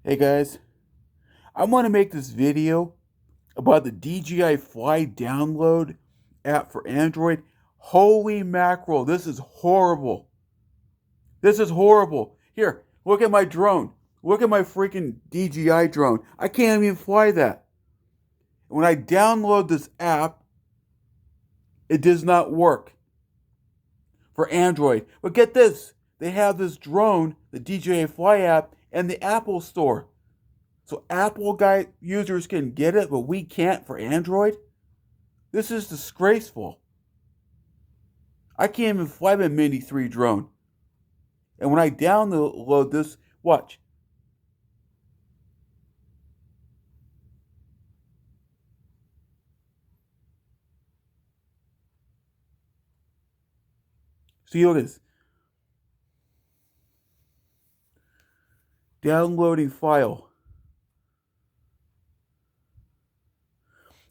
Hey guys, I want to make this video about the DJI Fly download app for Android. Holy mackerel, this is horrible. This is horrible. Here, look at my drone. Look at my freaking DJI drone. I can't even fly that. When I download this app, it does not work for Android. But get this, they have this drone, the DJI Fly app, in the Apple Store. So Apple guy users can get it, but we can't for Android? This is disgraceful. I can't even fly my Mini 3 drone. And when I download this, watch. See, look at this. Downloading file.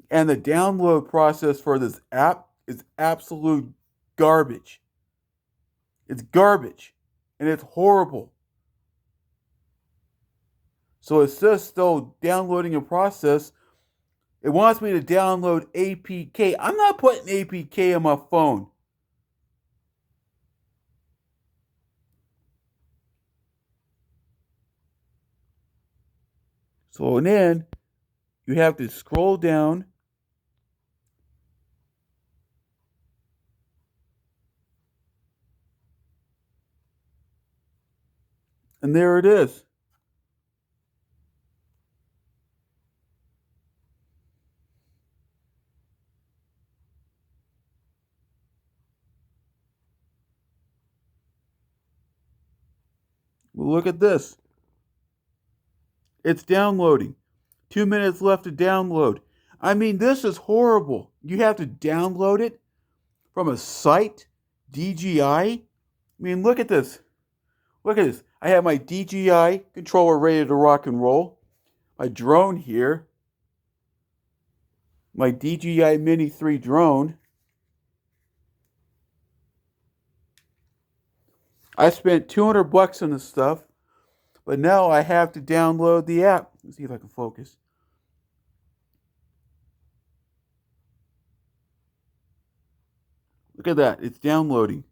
And the download process for this app is absolute garbage. It's garbage. And it's horrible. So it says still downloading a process. It wants me to download APK. I'm not putting APK on my phone. So then you have to scroll down. And there it is. Well, look at this. It's downloading. 2 minutes left to download. I mean, this is horrible. You have to download it from a site, DJI. I mean, look at this. Look at this. I have my DJI controller ready to rock and roll. My drone here. My DJI Mini 3 drone. I spent $200 on this stuff, but now I have to download the app. Let's see if I can focus. Look at that. It's downloading.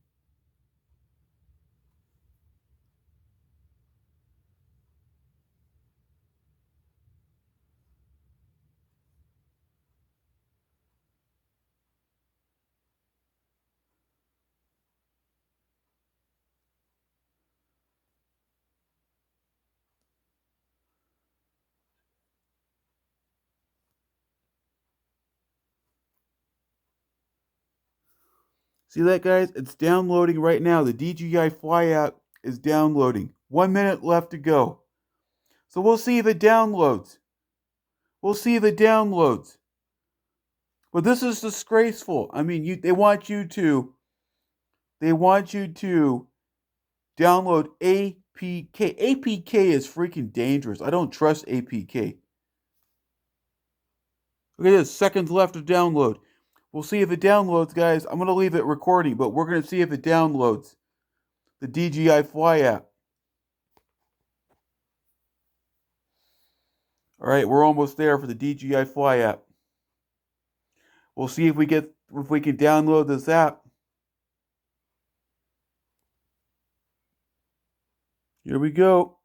See that, guys? It's downloading right now. The DJI Fly app is downloading. 1 minute left to go. So we'll see if it downloads. We'll see if it downloads. But this is disgraceful. I mean, they want you to download APK. APK is freaking dangerous. I don't trust APK. Look at this. Seconds left to download. We'll see if it downloads, guys. I'm going to leave it recording, but we're going to see if it downloads the DJI Fly app. All right, we're almost there for the DJI Fly app. We'll see if we can download this app. Here we go.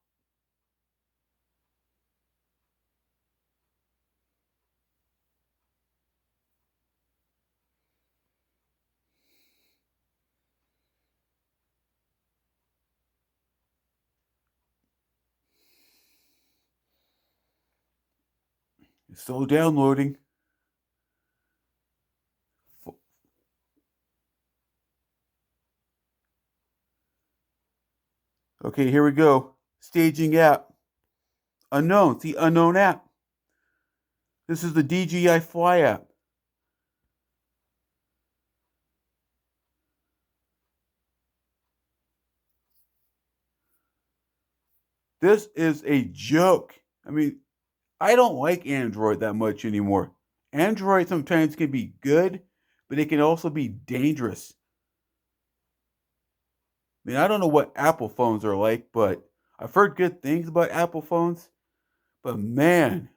It's still downloading. Okay, here we go. Staging app. Unknown. It's the unknown app. This is the DJI Fly app. This is a joke. I mean, I don't like Android that much anymore. Android sometimes can be good, but it can also be dangerous. I mean, I don't know what Apple phones are like, but I've heard good things about Apple phones. But man,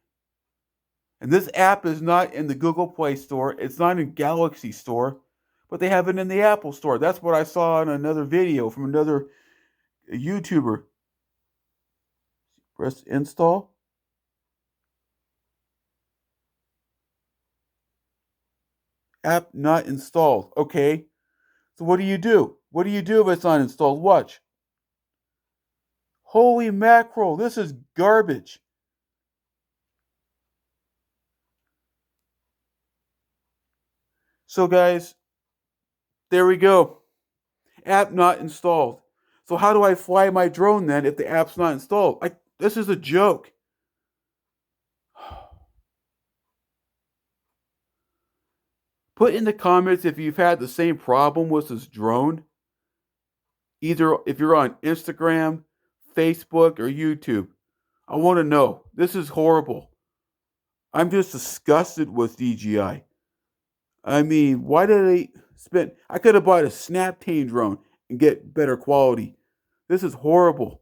and this app is not in the Google Play Store. It's not in Galaxy Store, but they have it in the Apple Store. That's what I saw in another video from another YouTuber. Press install. App not installed. Okay. So what do you do? What do you do if it's not installed? Watch. Holy mackerel, this is garbage. So guys, there we go. App not installed. So how do I fly my drone then if the app's not installed? This is a joke. Put in the comments if you've had the same problem with this drone. Either if you're on Instagram, Facebook, or YouTube. I want to know. This is horrible. I'm just disgusted with DJI. I mean, why did they spend? I could have bought a Snaptane drone and get better quality. This is horrible.